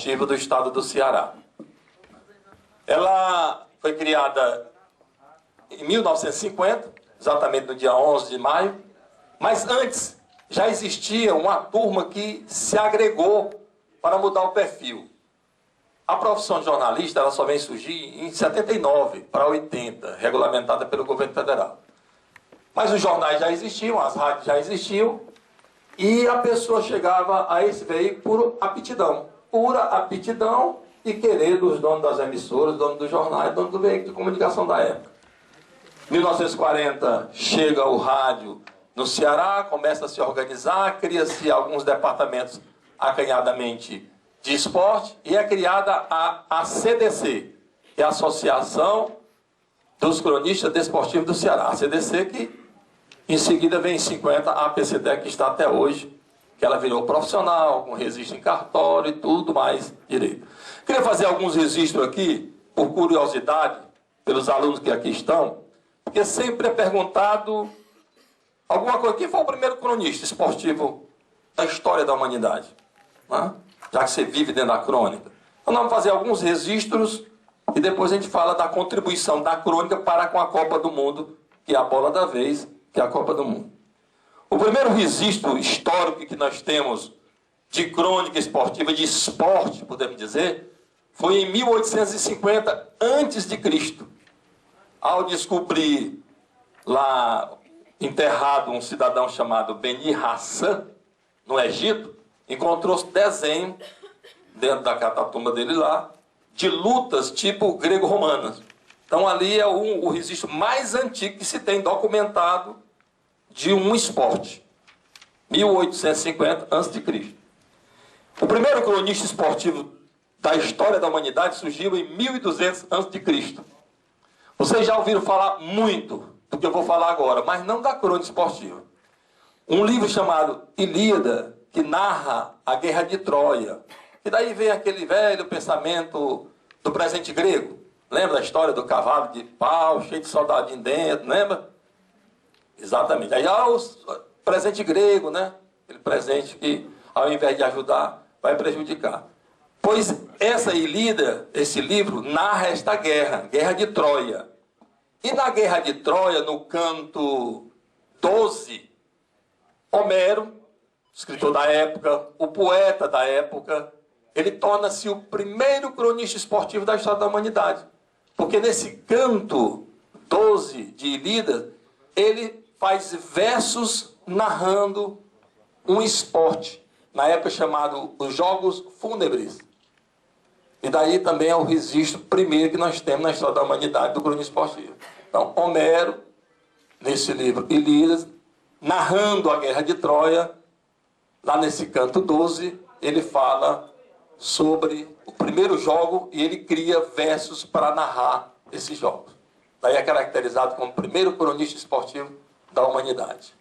Esportiva do estado do Ceará. Ela foi criada em 1950, exatamente no dia 11 de maio, mas antes já existia uma turma que se agregou para mudar o perfil. A profissão de jornalista ela só vem surgir em 79 para 80, regulamentada pelo governo federal. Mas os jornais já existiam, as rádios já existiam, e a pessoa chegava a esse veículo por aptidão. Pura aptidão e querer dos donos das emissoras, donos dos jornais, donos do veículo de comunicação da época. Em 1940 chega o rádio no Ceará, começa a se organizar, cria-se alguns departamentos acanhadamente de esporte e é criada a CDC, que é a Associação dos Cronistas Desportivos do Ceará. A CDC que em seguida vem em 50 a APCDE, que está até hoje, que ela virou profissional, com registro em cartório e tudo mais direito. Queria fazer alguns registros aqui, por curiosidade, pelos alunos que aqui estão, porque sempre é perguntado alguma coisa. Quem foi o primeiro cronista esportivo da história da humanidade? Né? Já que você vive dentro da crônica. Então nós vamos fazer alguns registros e depois a gente fala da contribuição da crônica para com a Copa do Mundo, que é a bola da vez, que é a Copa do Mundo. O primeiro registro histórico que nós temos de crônica esportiva, de esporte, podemos dizer, foi em 1850 a.C., ao descobrir lá enterrado um cidadão chamado Beni Hassan, no Egito, encontrou-se desenho dentro da catatumba dele lá, de lutas tipo grego-romanas. Então ali é o registro mais antigo que se tem documentado de um esporte. 1850 a.C. O primeiro cronista esportivo da história da humanidade surgiu em 1200 a.C. Vocês já ouviram falar muito do que eu vou falar agora, mas não da crônica esportiva. Um livro chamado Ilíada, que narra a Guerra de Troia. E daí vem aquele velho pensamento do presente grego. Lembra da história do cavalo de pau, cheio de soldadinho dentro, lembra? Exatamente. Aí há o presente grego, né? Aquele presente que, ao invés de ajudar, vai prejudicar. Pois essa Ilíada, esse livro, narra esta guerra, Guerra de Troia. E na Guerra de Troia, no canto 12, Homero, escritor da época, o poeta da época, ele torna-se o primeiro cronista esportivo da história da humanidade. Porque nesse canto 12 de Ilíada, ele faz versos narrando um esporte, na época chamado os Jogos Fúnebres. E daí também é o registro primeiro que nós temos na história da humanidade do cronista esportivo. Então, Homero, nesse livro Ilíada, narrando a Guerra de Troia, lá nesse canto 12, ele fala sobre o primeiro jogo e ele cria versos para narrar esses jogos. Daí é caracterizado como o primeiro cronista esportivo da humanidade.